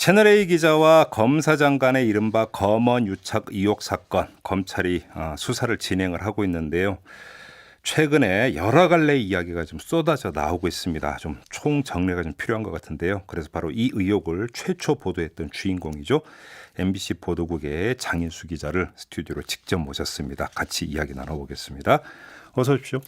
채널A 기자와 검사장 간의 이른바 검언 유착 의혹 사건, 검찰이 수사를 진행을 하고 있는데요. 최근에 여러 갈래 이야기가 좀 쏟아져 나오고 있습니다. 좀 총정리가 좀 필요한 것 같은데요. 그래서 바로 이 의혹을 최초 보도했던 주인공이죠. MBC 보도국의 장인수 기자를 스튜디오로 직접 모셨습니다. 같이 이야기 나눠보겠습니다. 어서 오십시오.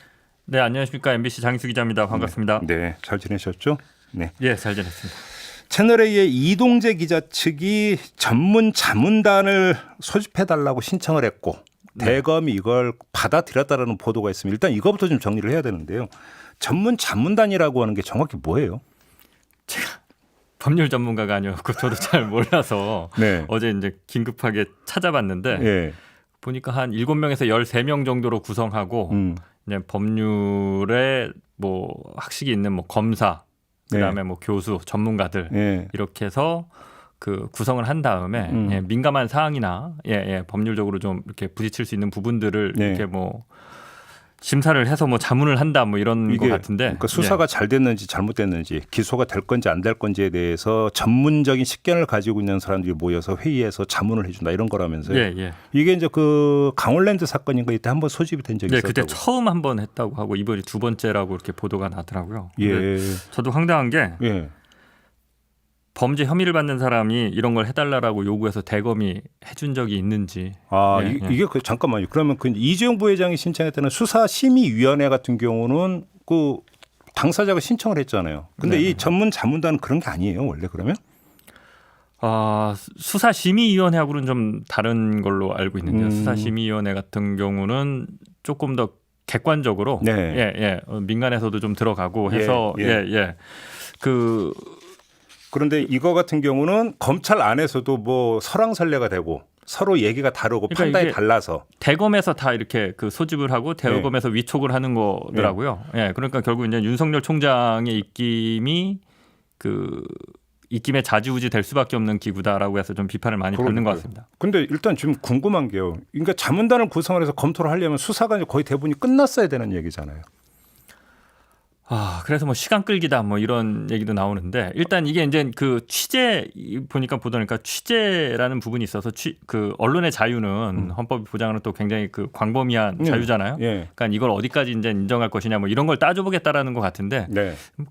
네, 안녕하십니까. MBC 장인수 기자입니다. 반갑습니다. 네, 잘 지내셨죠? 네, 예, 잘 지냈습니다. 채널A의 이동재 기자 측이 전문 자문단을 소집해달라고 신청을 했고 대검이 이걸 받아들였다라는 보도가 있습니다. 일단 이거부터 좀 정리를 해야 되는데요. 전문 자문단이라고 하는 게 정확히 뭐예요? 제가 법률 전문가가 아니었고 저도 잘 몰라서 네. 어제 이제 긴급하게 찾아봤는데 예. 보니까 한 7명에서 13명 정도로 구성하고 이제 법률에 뭐 학식이 있는 뭐 검사 그다음에 뭐 교수, 전문가들 이렇게 해서 그 구성을 한 다음에 민감한 사항이나 법률적으로 좀 이렇게 부딪힐 수 있는 부분들을 이렇게 뭐 심사를 해서 뭐 자문을 한다 뭐 이런 것 같은데 그러니까 수사가 잘 됐는지 잘못됐는지 기소가 될 건지 안 될 건지에 대해서 전문적인 식견을 가지고 있는 사람들이 모여서 회의해서 자문을 해준다 이런 거라면서요. 이게 이제 그 강원랜드 사건인가 이때 한번 소집이 된 적이 있었다고. 그때 처음 한번 했다고 하고 이번이 두 번째라고 이렇게 보도가 나더라고요. 예. 저도 황당한 게 범죄 혐의를 받는 사람이 이런 걸 해달라고 요구해서 대검이 해준 적이 있는지. 이게 잠깐만요. 그러면 그 이재용 부회장이 신청했다는 수사심의위원회 같은 경우는 그 당사자가 신청을 했잖아요. 근데 이 전문 자문단은 그런 게 아니에요. 원래 그러면? 수사심의위원회하고는 좀 다른 걸로 알고 있는데요. 수사심의위원회 같은 경우는 조금 더 객관적으로 민간에서도 좀 들어가고 해서 그런데 이거 같은 경우는 검찰 안에서도 뭐 설왕설래가 되고 서로 얘기가 다르고 그러니까 판단이 달라서 대검에서 다 이렇게 그 소집을 하고 대검에서 위촉을 하는 거더라고요. 그러니까 결국 이제 윤석열 총장의 입김에 좌지우지 될 수밖에 없는 기구다라고 해서 좀 비판을 많이 받는 것 같습니다. 근데 일단 지금 궁금한 게요. 그러니까 자문단을 구성을 해서 검토를 하려면 수사가 거의 대부분이 끝났어야 되는 얘기잖아요. 그래서 뭐 시간 끌기다 뭐 이런 얘기도 나오는데 일단 이게 이제 그 취재 보니까 보도니까 취재라는 부분이 있어서 그 언론의 자유는 헌법이 보장하는 또 굉장히 그 광범위한 자유잖아요. 그러니까 이걸 어디까지 이제 인정할 것이냐 뭐 이런 걸 따져보겠다라는 것 같은데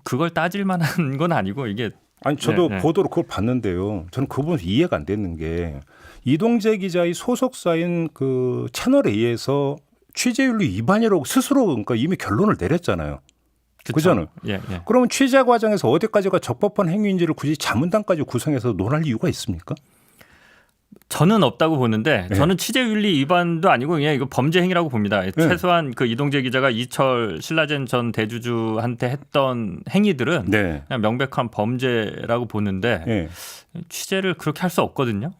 그걸 따질 만한 건 아니고 이게 저도 보도로 그걸 봤는데요. 저는 그 부분 이해가 안 되는 게 이동재 기자의 소속사인 그 채널A에서 취재윤리 위반이라고 스스로 그러니까 이미 결론을 내렸잖아요. 그잖아요. 그러면 취재 과정에서 어디까지가 적법한 행위인지를 굳이 자문단까지 구성해서 논할 이유가 있습니까? 저는 없다고 보는데 저는 취재윤리 위반도 아니고 그냥 이거 범죄 행위라고 봅니다. 최소한 그 이동재 기자가 이철 신라젠 전 대주주한테 했던 행위들은 그냥 명백한 범죄라고 보는데 취재를 그렇게 할 수 없거든요.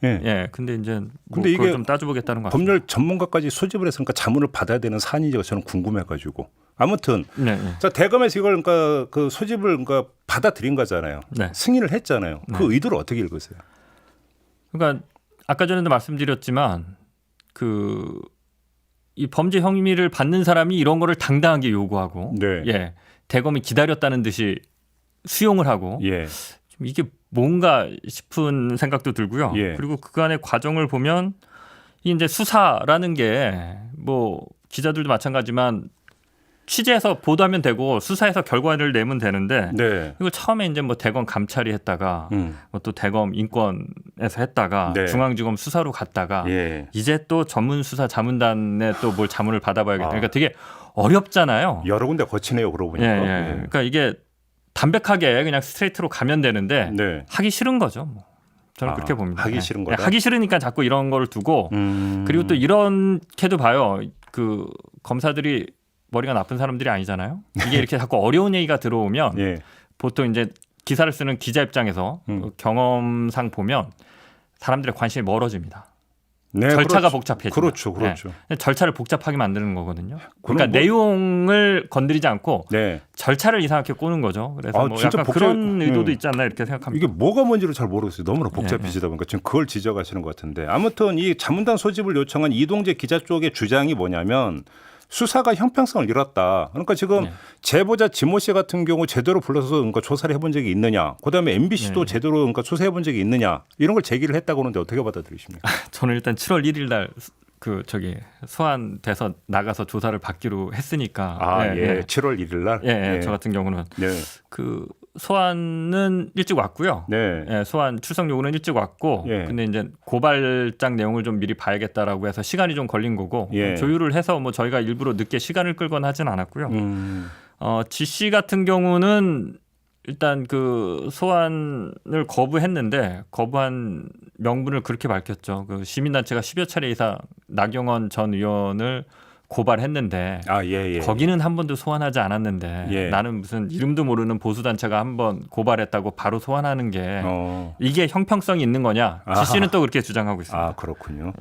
근데 이제 그걸 이게 좀 따져보겠다는 것 같습니다. 법률 전문가까지 소집을 했으니까 자문을 받아야 되는 사안인지가 저는 궁금해가지고. 아무튼 자 대검에서 이걸 그러니까 그 소집을 그러니까 받아들인 거잖아요. 승인을 했잖아요. 그 의도를 어떻게 읽으세요? 그러니까 아까 전에도 말씀드렸지만 이 범죄 혐의를 받는 사람이 이런 거를 당당하게 요구하고 대검이 기다렸다는 듯이 수용을 하고 좀 이게 뭔가 싶은 생각도 들고요. 그리고 그간의 과정을 보면 이제 수사라는 게 뭐 기자들도 마찬가지지만 취재해서 보도하면 되고 수사해서 결과를 내면 되는데 이거 처음에 이제 뭐 대검 감찰이 했다가 뭐 또 대검 인권에서 했다가 중앙지검 수사로 갔다가 이제 또 전문 수사 자문단에 또 뭘 자문을 받아봐야겠다. 그러니까 되게 어렵잖아요. 여러 군데 거치네요. 그러고 보니까. 그러니까 이게 담백하게 그냥 스트레이트로 가면 되는데 하기 싫은 거죠. 뭐. 저는 그렇게 봅니다. 하기 싫은 거다. 하기 싫으니까 자꾸 이런 걸 두고 그리고 또 이렇게도 봐요. 그 검사들이 머리가 나쁜 사람들이 아니잖아요. 이게 이렇게 자꾸 어려운 얘기가 들어오면 보통 이제 기사를 쓰는 기자 입장에서 경험상 보면 사람들의 관심이 멀어집니다. 절차가 복잡해지죠. 그렇죠. 절차를 복잡하게 만드는 거거든요. 그러니까 내용을 건드리지 않고 절차를 이상하게 꼬는 거죠. 그래서 뭐 약간 그런 의도도 있지 않나 이렇게 생각합니다. 이게 뭐가 뭔지를 잘 모르겠어요. 너무나 복잡해지다 보니까 지금 그걸 지적하시는 것 같은데 아무튼 이 자문단 소집을 요청한 이동재 기자 쪽의 주장이 뭐냐면 수사가 형평성을 잃었다. 그러니까 지금 제보자 지모 씨 같은 경우 제대로 불러서 그러니까 조사를 해본 적이 있느냐. 그다음에 MBC도 제대로 그러니까 수사해본 적이 있느냐. 이런 걸 제기를 했다고 하는데 어떻게 받아들이십니까? 저는 일단 7월 1일 날 소환돼서 나가서 조사를 받기로 했으니까. 7월 1일 날. 저 같은 경우는 소환은 일찍 왔고요. 소환 출석 요구는 일찍 왔고, 근데 이제 고발장 내용을 좀 미리 봐야겠다라고 해서 시간이 좀 걸린 거고, 조율을 해서 뭐 저희가 일부러 늦게 시간을 끌거나 하진 않았고요. 지 씨 같은 경우는 일단 그 소환을 거부했는데 거부한 명분을 그렇게 밝혔죠. 그 시민단체가 10여 차례 이상 나경원 전 의원을 고발했는데 거기는 한 번도 소환하지 않았는데 나는 무슨 이름도 모르는 보수단체가 한 번 고발했다고 바로 소환하는 게 이게 형평성이 있는 거냐. 지 씨는 또 그렇게 주장하고 있습니다. 그렇군요.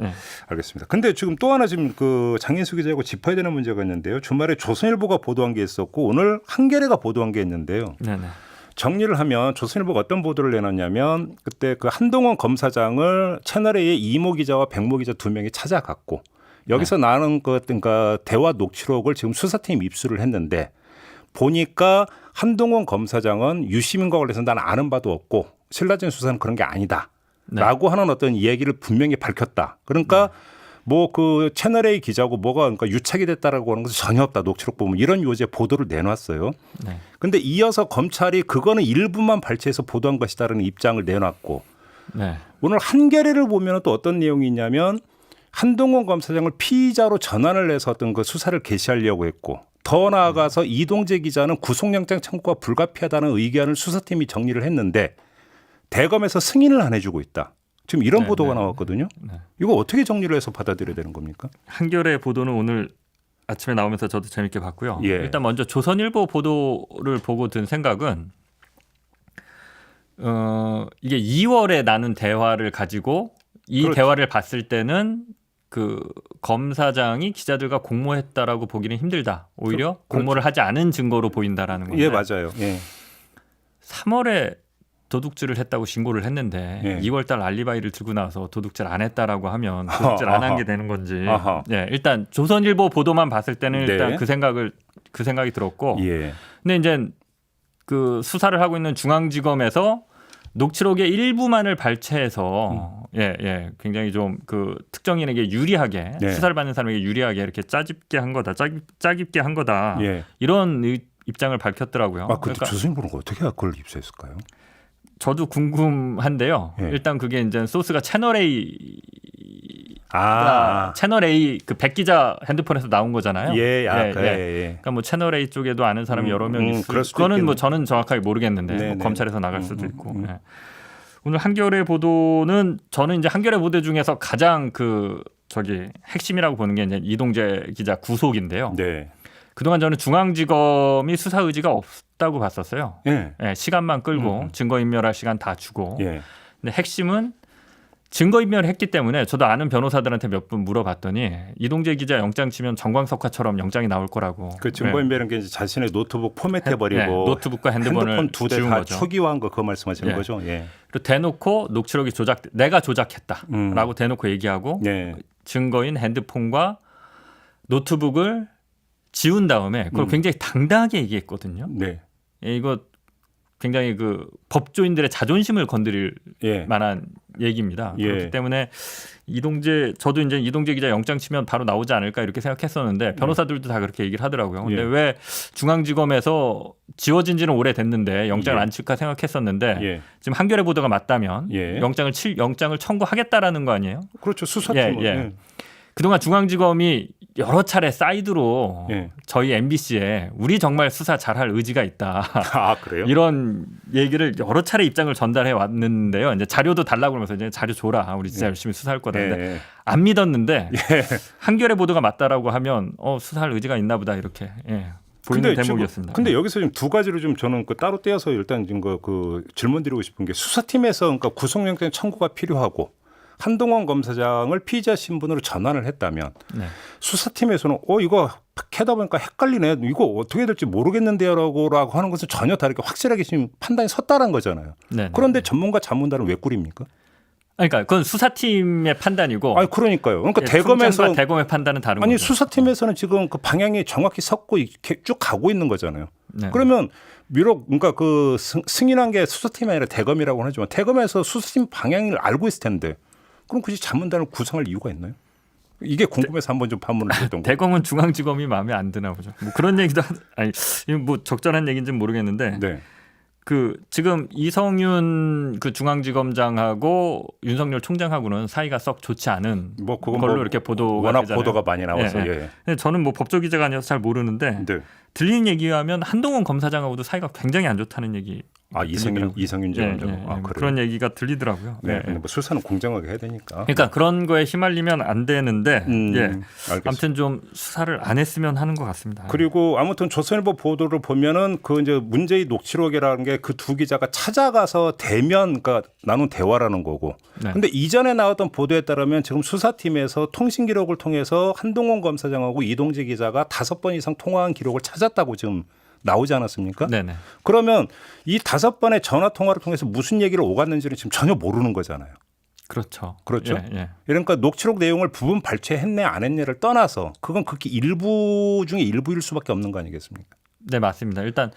알겠습니다. 근데 지금 또 하나 지금 그 장인수 기자하고 짚어야 되는 문제가 있는데요. 주말에 조선일보가 보도한 게 있었고 오늘 한겨레가 보도한 게 있는데요. 정리를 하면 조선일보가 어떤 보도를 내놨냐면 그때 그 한동원 검사장을 채널A의 이모 기자와 백모 기자 두 명이 찾아갔고 여기서 나는 그러니까 대화 녹취록을 지금 수사팀이 입수를 했는데 보니까 한동원 검사장은 유시민과 관련해서 나는 아는 바도 없고 신라전 수사는 그런 게 아니다라고 하는 어떤 얘기를 분명히 밝혔다. 그러니까 뭐 그 채널A 기자고 뭐가 그러니까 유착이 됐다라고 하는 것은 전혀 없다. 녹취록 보면 이런 요지의 보도를 내놨어요. 그런데 이어서 검찰이 그거는 일부만 발췌해서 보도한 것이다라는 입장을 내놨고 오늘 한겨레를 보면 또 어떤 내용이 있냐면 한동원 검사장을 피의자로 전환을 해서 어떤 그 수사를 개시하려고 했고 더 나아가서 이동재 기자는 구속영장 청구가 불가피하다는 의견을 수사팀이 정리를 했는데 대검에서 승인을 안 해주고 있다. 지금 이런 보도가 나왔거든요. 이거 어떻게 정리를 해서 받아들여야 되는 겁니까? 한겨레 보도는 오늘 아침에 나오면서 저도 재밌게 봤고요. 일단 먼저 조선일보 보도를 보고 든 생각은 이게 2월에 나눈 대화를 가지고 이 대화를 봤을 때는 그 검사장이 기자들과 공모했다라고 보기는 힘들다. 오히려 공모를 하지 않은 증거로 보인다라는 건데. 맞아요. 3월에 도둑질을 했다고 신고를 했는데 2월 달 알리바이를 들고 나와서 도둑질 안 했다라고 하면 도둑질 안 한 게 되는 건지. 일단 조선일보 보도만 봤을 때는 일단 그 생각이 들었고. 근데 이제 그 수사를 하고 있는 중앙지검에서 녹취록의 일부만을 발췌해서 굉장히 좀 그 특정인에게 유리하게 수사를 받는 사람에게 유리하게 이렇게 짜깁게 한 거다. 이런 입장을 밝혔더라고요. 그러니까 조선일보는 어떻게 그걸 입수했을까요? 저도 궁금한데요. 일단 그게 이제 소스가 채널A 채널A 그 백 기자 핸드폰에서 나온 거잖아요. 그러니까 뭐 채널A 쪽에도 아는 사람이 여러 명 있을 그거는 뭐 저는 정확하게 모르겠는데 뭐 검찰에서 나갈 수도 있고. 오늘 한겨레 보도는 저는 이제 한겨레 보도 중에서 가장 핵심이라고 보는 게 이제 이동재 기자 구속인데요. 그동안 저는 중앙지검이 수사 의지가 없다고 봤었어요. 시간만 끌고 증거인멸할 시간 다 주고. 근데 핵심은 증거인멸을 했기 때문에 저도 아는 변호사들한테 몇 분 물어봤더니 이동재 기자 영장 치면 정광석화처럼 영장이 나올 거라고. 그 증거인멸은 게 이제 자신의 노트북 포맷해버리고 노트북과 핸드폰 두 대 다 초기화한 거 그거 말씀하시는 거죠? 그리고 대놓고 녹취록이 내가 조작했다라고 대놓고 얘기하고 증거인 핸드폰과 노트북을 지운 다음에 그걸 굉장히 당당하게 얘기했거든요. 이거 굉장히 그 법조인들의 자존심을 건드릴 만한 얘기입니다. 그렇기 때문에 저도 이제 이동재 기자 영장 치면 바로 나오지 않을까 이렇게 생각했었는데 변호사들도 다 그렇게 얘기를 하더라고요. 근데 왜 중앙지검에서 지워진 지는 오래됐는데 영장을 안 칠까 생각했었는데 지금 한겨레 보도가 맞다면 영장을 청구하겠다라는 거 아니에요? 그렇죠. 수사팀은. 그동안 중앙지검이 여러 차례 사이드로 저희 MBC에 우리 정말 수사 잘할 의지가 있다. 그래요? 이런 얘기를 여러 차례 입장을 전달해 왔는데요. 이제 자료도 달라고 그러면서 이제 자료 줘라. 우리 진짜 열심히 수사할 거다. 근데 안 믿었는데 한겨레 보도가 맞다라고 하면 수사할 의지가 있나 보다 이렇게 보이는 대목이었습니다. 근데 여기서 지금 두 가지로 좀 저는 따로 떼어서 일단 지금 질문 드리고 싶은 게 수사팀에서 그러니까 구속영장 청구가 필요하고 한동원 검사장을 피의자 신분으로 전환을 했다면 수사팀에서는 이거 캐다 보니까 헷갈리네. 이거 어떻게 해야 될지 모르겠는데요라고 하는 것은 전혀 다르게 확실하게 지금 판단이 섰다는 거잖아요. 그런데 전문가 자문단은 왜 꾸립니까? 그러니까 그건 수사팀의 판단이고. 아니 그러니까요. 그러니까 예, 대검에서 대검의 판단은 다른 거죠. 아니 수사팀에서는 지금 그 방향이 정확히 섰고 이렇게 쭉 가고 있는 거잖아요. 네. 그러면 비록 그러니까 그 승인한 게 수사팀이 아니라 대검이라고 하지만 대검에서 수사팀 방향을 알고 있을 텐데 그럼 굳이 자문단을 구성할 이유가 있나요? 이게 궁금해서 한번 좀 판문을 했던 거예요. 대검은 중앙지검이 마음에 안 드나 보죠. 뭐 그런 얘기도 아니 뭐 적절한 얘기인지는 모르겠는데. 네. 그 지금 이성윤 그 중앙지검장하고 윤석열 총장하고는 사이가 썩 좋지 않은 뭐 그건 걸로 뭐 이렇게 보도가 워낙 되잖아요. 보도가 많이 나와서 예, 예. 예. 근데 저는 뭐 법조 기자가 아니어서 잘 모르는데 네. 들리는 얘기에 하면 한동훈 검사장하고도 사이가 굉장히 안 좋다는 얘기. 아 이성윤 장관 아, 그런 얘기가 들리더라고요. 네. 뭐 수사는 공정하게 해야 되니까. 그러니까 그런 거에 휘말리면 안 되는데 예. 알겠습니다. 아무튼 좀 수사를 안 했으면 하는 것 같습니다. 그리고 아무튼 조선일보 보도를 보면은 그 이제 문제의 녹취록이라는 게 그 두 기자가 찾아가서 대면 그러니까 나눈 대화라는 거고. 네. 근데 이전에 나왔던 보도에 따르면 지금 수사팀에서 통신 기록을 통해서 한동훈 검사장하고 이동재 기자가 5번 이상 통화한 기록을 찾았다고 지금 나오지 않았습니까? 네네. 그러면 이 5번의 전화 통화를 통해서 무슨 얘기를 오갔는지는 지금 전혀 모르는 거잖아요. 그렇죠. 그렇죠. 예, 예. 그러니까 녹취록 내용을 부분 발췌했네 안 했네를 떠나서 그건 극히 일부 중에 일부일 수밖에 없는 거 아니겠습니까? 네, 맞습니다. 일단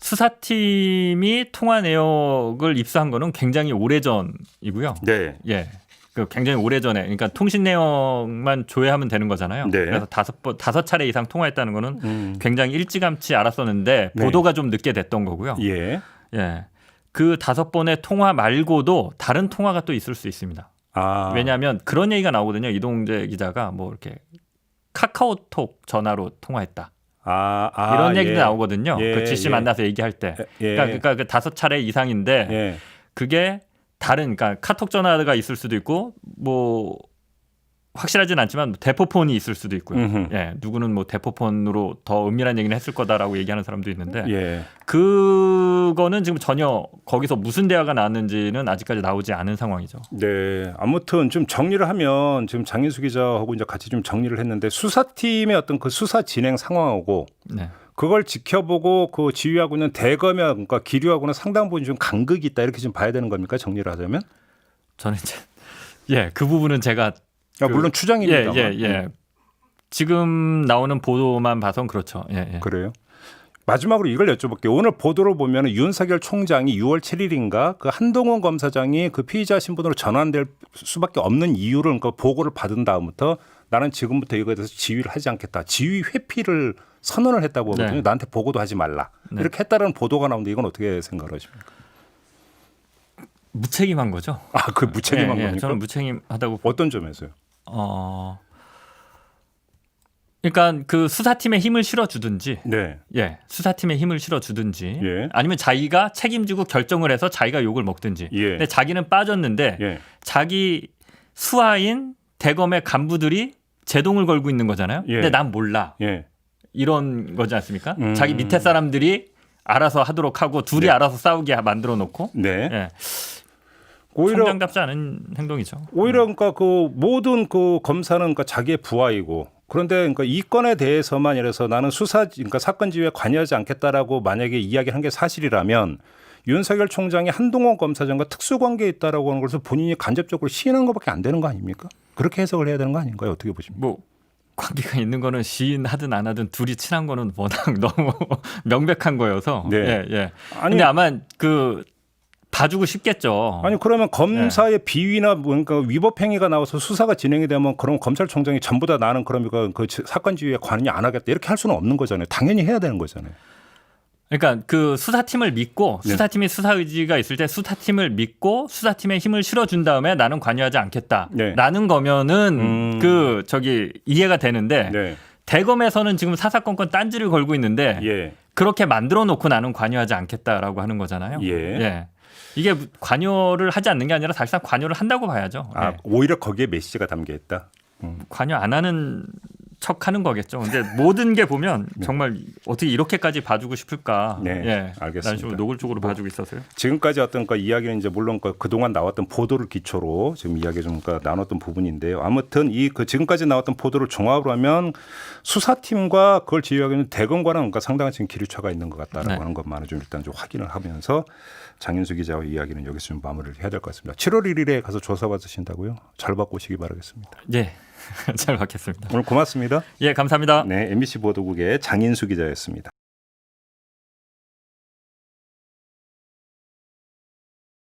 수사팀이 통화 내역을 입수한 거는 굉장히 오래전이고요. 네. 예. 그 굉장히 오래전에 그러니까 통신 내역만 조회하면 되는 거잖아요. 네. 그래서 5차례 이상 통화했다는 거는 굉장히 일찌감치 알았었는데 네. 보도가 좀 늦게 됐던 거고요. 예. 예. 그 5번의 통화 말고도 다른 통화가 또 있을 수 있습니다. 아. 왜냐하면 그런 얘기가 나오거든요. 이동재 기자가 뭐 이렇게 카카오톡 전화로 통화했다. 이런 얘기도 나오거든요. 예, 그 지씨 만나서 얘기할 때. 예. 그러니까 그 5차례 이상인데 예. 그게 다른 그러니까 카톡 전화가 있을 수도 있고 뭐 확실하진 않지만 대포폰이 있을 수도 있고요. 예, 누구는 뭐 대포폰으로 더 은밀한 얘기는 했을 거다라고 얘기하는 사람도 있는데 예. 그거는 지금 전혀 거기서 무슨 대화가 나왔는지는 아직까지 나오지 않은 상황이죠. 네. 아무튼 좀 정리를 하면 지금 장인수 기자하고 이제 같이 좀 정리를 했는데 수사팀의 어떤 그 수사 진행 상황하고 네. 그걸 지켜보고 그 지휘하고 있는 대검의 그러니까 기류하고는 상당 부분 좀 간극이 있다 이렇게 좀 봐야 되는 겁니까? 정리를 하자면? 저는 이제 그 부분은 제가 물론 추정입니다만. 예. 지금 나오는 보도만 봐선 그렇죠. 예. 그래요? 마지막으로 이걸 여쭤볼게요. 오늘 보도를 보면 윤석열 총장이 6월 7일인가 그 한동훈 검사장이 그 피의자 신분으로 전환될 수밖에 없는 이유를 그러니까 보고를 받은 다음부터 나는 지금부터 이거에 대해서 지휘를 하지 않겠다. 지휘 회피를 선언을 했다고 하거든요. 네. 나한테 보고도 하지 말라. 네. 이렇게 했다는 보도가 나오는데 이건 어떻게 생각을 하십니까? 무책임한 거죠. 아, 그 무책임한 겁니까? 저는 무책임하다고. 어떤 점에서요? 그러니까 그 수사팀에 힘을 실어주든지, 네. 수사팀에 힘을 실어주든지, 예. 아니면 자기가 책임지고 결정을 해서 자기가 욕을 먹든지. 예. 근데 자기는 빠졌는데 예. 자기 수하인 대검의 간부들이 제동을 걸고 있는 거잖아요. 예. 근데 난 몰라. 예. 이런 거지 않습니까? 자기 밑에 사람들이 알아서 하도록 하고 둘이 알아서 싸우게 만들어 놓고. 네. 예. 오히려 총장답지 않은 행동이죠. 오히려 그러니까 그 모든 그 검사는 그러니까 자기의 부하이고 그런데 그러니까 이 건에 대해서만 이래서 나는 그러니까 사건 지휘에 관여하지 않겠다라고 만약에 이야기를 한 게 사실이라면 윤석열 총장이 한동훈 검사장과 특수관계에 있다라고 하는 것을 본인이 간접적으로 시인한 것밖에 안 되는 거 아닙니까? 그렇게 해석을 해야 되는 거 아닌가요? 어떻게 보십니까? 뭐 관계가 있는 거는 시인하든 안 하든 둘이 친한 거는 워낙 너무 명백한 거여서. 네. 예. 아니, 근데 아마 그 봐주고 싶겠죠. 아니 그러면 검사의 비위나 뭔가 위법 행위가 나와서 수사가 진행이 되면 그럼 검찰총장이 전부 다 나는 그러니까 그 사건 지휘에 관여 안 하겠다 이렇게 할 수는 없는 거잖아요. 당연히 해야 되는 거잖아요. 그러니까 그 수사팀을 믿고 수사팀이 수사 의지가 있을 때 수사팀을 믿고 수사팀에 힘을 실어준 다음에 나는 관여하지 않겠다라는 거면은 그 저기 이해가 되는데 대검에서는 지금 사사건건 딴지를 걸고 있는데 그렇게 만들어 놓고 나는 관여하지 않겠다라고 하는 거잖아요. 이게 관여를 하지 않는 게 아니라 사실상 관여를 한다고 봐야죠. 오히려 거기에 메시지가 담겨 있다. 관여 안 하는 척하는 거겠죠. 근데 모든 게 보면 정말 어떻게 이렇게까지 봐주고 싶을까? 네, 예, 알겠습니다. 난 좀 노골적으로 봐주고 있어서요. 지금까지 어떤 이야기는 이제 물론 그동안 나왔던 보도를 기초로 지금 이야기 좀 나눴던 부분인데요. 아무튼 지금까지 나왔던 보도를 종합으로 하면 수사팀과 그걸 지휘하고 있는 대검과는 상당한 지금 기류차가 있는 것 같다라고 하는 것만을 좀 일단 좀 확인을 하면서 장인수 기자와 이야기는 여기서 좀 마무리를 해야 될 것 같습니다. 7월 1일에 가서 조사 받으신다고요? 잘 받고 오시기 바라겠습니다. 예, 잘 받겠습니다. 오늘 고맙습니다. 예, 감사합니다. 네, MBC 보도국의 장인수 기자였습니다.